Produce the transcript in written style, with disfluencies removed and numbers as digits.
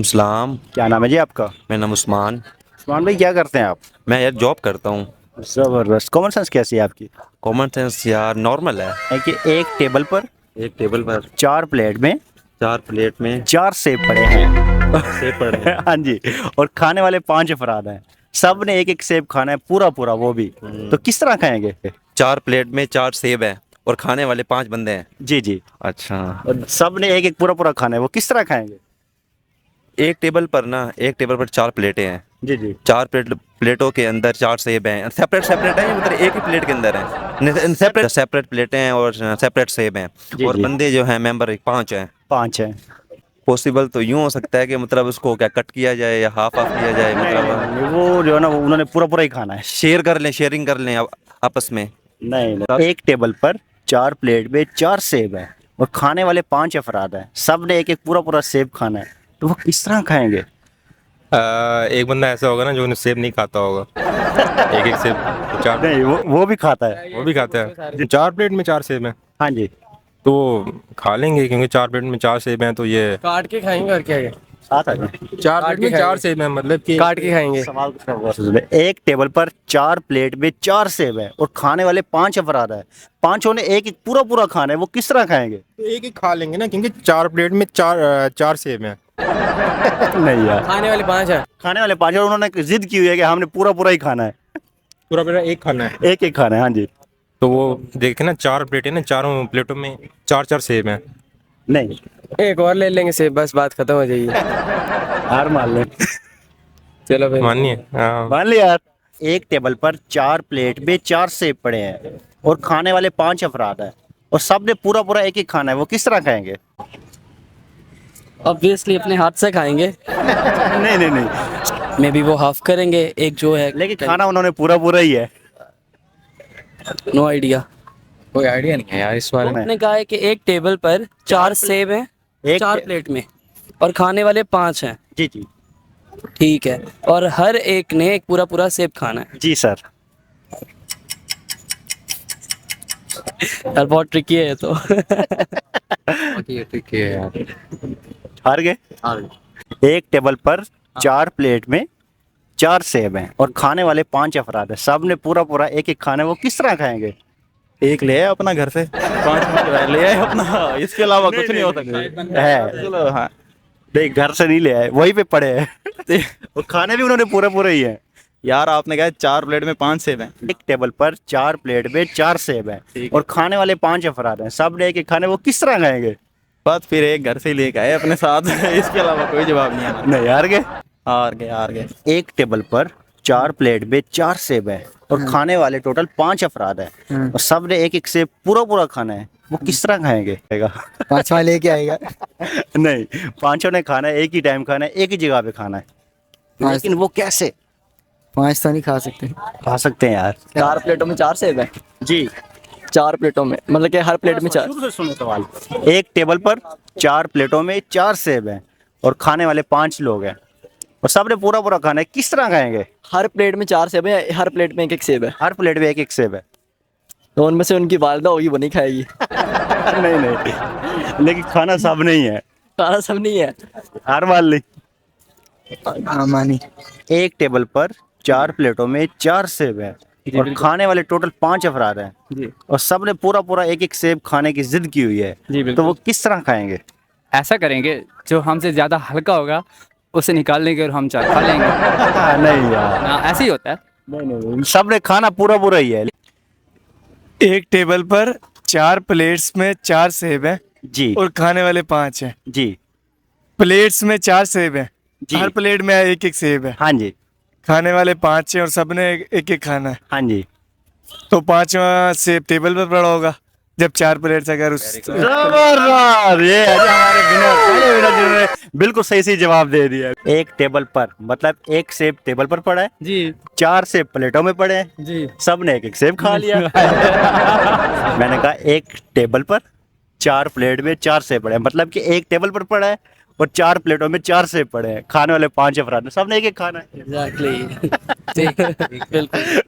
सलाम। क्या नाम है जी आपका? मेरा नाम उस्मान। उस्मान भाई, क्या करते हैं आप? मैं यार जॉब करता हूँ। ज़बरदस्त। कॉमन सेंस कैसी है आपकी? कॉमन सेंस यार नॉर्मल है। है कि एक टेबल पर एक टेबल पर 4 प्लेट में चार प्लेट में 4 सेब पड़े हैं। सेब पड़े हैं। हाँ जी। और खाने वाले 5 अफराद हैं। सब ने एक एक सेब खाना है, पूरा पूरा, वो भी। तो किस तरह खाएंगे? चार प्लेट में चार सेब हैं और खाने वाले पांच बंदे हैं। जी जी। अच्छा। और सब ने एक एक पूरा पूरा खाना है, वो किस तरह खाएंगे? एक टेबल पर चार प्लेटें हैं। जी जी। प्लेटों के अंदर चार सेब हैं। सेपरेट सेपरेट है, मतलब एक ही प्लेट के अंदर है। सेपरेट सेपरेट प्लेटें हैं और सेपरेट सेब हैं। जी और जी। बंदे जो हैं मेंबर पांच हैं। 5 हैं। पॉसिबल तो यूं हो सकता है कि मतलब उसको क्या कट किया जाए या हाफ हाफ किया जाए, नहीं नहीं मतलब नहीं, वो जो है ना, वो उन्होंने पूरा पूरा ही खाना है। शेयर कर लें, शेयरिंग कर लें आपस में। नहीं नहीं, एक टेबल पर 4 प्लेट में 4 सेब हैं और खाने वाले 5 अफराद हैं। सब ने एक एक पूरा पूरा सेब खाना है, तो वो किस तरह खाएंगे? एक बंदा ऐसा होगा ना जो सेब नहीं खाता होगा। एक एक सेब चार। नहीं, वो भी खाता है। वो भी खाता है। 4 प्लेट में 4 सेब हैं हाँ जी। तो खा लेंगे, क्योंकि 4 प्लेट में 4 सेब हैं तो ये काट के खाएंगे और क्या है? साथ आ जाए। 4 प्लेट में 4 सेब हैं, मतलब कि काट के खाएंगे। सवाल कुछ और सुनिए। एक टेबल पर 4 प्लेट में 4 सेब हैं और खाने वाले 5 अफराद हैं। पांचों ने एक एक पूरा पूरा खाना है, वो किस तरह खाएंगे? तो एक एक खा लेंगे ना, क्योंकि 4 प्लेट में चार सेब हैं। नहीं यार, खाने वाले 5 है। खाने वाले 5 और उन्होंने जिद की हुई है कि हमने पूरा पूरा ही खाना है। पूरा पूरा एक खाना है। एक एक खाना है, हाँ जी। तो वो देखे ना, 4 प्लेटें ना, चारों प्लेटों में चार चार सेब हैं। नहीं, एक और ले लेंगे सेब, बस बात खत्म हो जाएगी। हार मान ले। चलो भाई। मानिए, हाँ। मान लिया यार। एक टेबल पर 4 प्लेट में 4 सेब पड़े हैं और खाने वाले 5 अफराद हैं और सब ने पूरा पूरा एक एक खाना है, वो किस तरह खाएंगे? ऑब्वियसली अपने हाथ से खाएंगे। नहीं नहीं नहीं, मे बी वो हाफ करेंगे, एक जो है। लेकिन खाना उन्होंने पूरा पूरा ही है। No idea. कोई आइडिया नहीं है यार इस बारे में। उसने कहा है कि एक टेबल पर 4 सेब हैं, एक 4 प्लेट में, और खाने वाले 5 हैं। जी जी। ठीक है, और हर एक ने एक पूरा पूरा सेब खाना है। जी सर। यार बहुत ट्रिकी है ये तो। ठीक है यार। हार गए। एक टेबल पर 4 प्लेट में 4 सेब हैं और खाने वाले 5 अफराद हैं। सब ने पूरा पूरा एक एक खाना है, वो किस तरह खाएंगे? एक ले आए अपना घर से, पांच ले आए अपना, इसके अलावा कुछ नहीं हो सकता है। चलो हाँ। नहीं, घर से नहीं ले आए, वहीं पे पड़े हैं। और खाने भी उन्होंने पूरे पूरे ही हैं। यार आपने कहा 4 प्लेट में 5 सेब हैं। एक टेबल पर 4 प्लेट में 4 सेब हैं और खाने वाले 5 अफराद हैं। सब ने एक एक खाने, वो किस तरह खाएंगे? बस फिर एक घर से ही लेके आए अपने साथ। इसके अलावा कोई जवाब नहीं है। नहीं, हार गए। हार गए। एक टेबल पर 4 प्लेट में 4 सेब हैं और खाने वाले टोटल 5 अफराद हैं और सब ने एक एक सेब पूरा पूरा खाना है, वो किस तरह खाएंगे? 5वां लेके आएगा। नहीं, पांचों ने खाना है, एक ही टाइम खाना है, एक ही जगह पे खाना है, लेकिन वो कैसे? 5 तो नहीं खा सकते। खा सकते हैं यार। 4 प्लेटों में 4 सेब हैं। जी। 4 प्लेटों में मतलब कि हर प्लेट में 4। शुरू से सुनो सवाल। एक टेबल पर 4 प्लेटों में 4 सेब हैं और खाने वाले 5 लोग हैं और सब ने पूरा पूरा खाना है, किस तरह खाएंगे? हर प्लेट में 4 सेब है, हर प्लेट में एक एक सेब है। हर प्लेट में एक एक सेब है। तो उनमें से उनकी वालदा होगी, वो नहीं खाएगी। नहीं नहीं, लेकिन खाना सब नहीं है। खाना सब नहीं है। हार मान ली। हाँ मानी। एक टेबल पर 4 प्लेटों में 4 सेब हैं और खाने वाले टोटल 5 अफराद हैं और सब ने पूरा पूरा एक एक सेब खाने की जिद की हुई है, तो वो किस तरह खाएंगे? ऐसा करेंगे, जो हमसे ज़्यादा हल्का होगा उसे निकाल लेंगे और हम चार खा लेंगे। नहीं यार। ना, ऐसे ही होता है। नहीं नहीं, सब ने खाना पूरा पूरा ही है। एक टेबल पर 4 प्लेट्स में 4 सेब हैं जी और खाने वाले 5 हैं। जी। प्लेट्स में 4 सेब हैं, जी। हर प्लेट में एक एक सेब है। हाँ जी। खाने वाले 5 हैं और सबने एक एक खाना है, हाँ जी। तो 5वां सेब टेबल पर पड़ा होगा जब 4 प्लेट्स अगर उस। जबरदस्त, ये है जी हमारे विनर, पहले विनर जिन्होंने बिल्कुल सही सही जवाब दे दिया। एक टेबल पर मतलब एक सेब टेबल पर पड़ा है जी 4 सेब प्लेटों में पड़े हैं, जी। सब ने एक एक सेब खा लिया। मैंने कहा एक टेबल पर 4 प्लेट में 4 सेब पड़े हैं, मतलब कि एक टेबल पर पड़ा है और 4 प्लेटों में 4 सेब पड़े हैं, खाने वाले 5 अफराद, सब ने एक एक खाना है। एग्जैक्टली। बिल्कुल।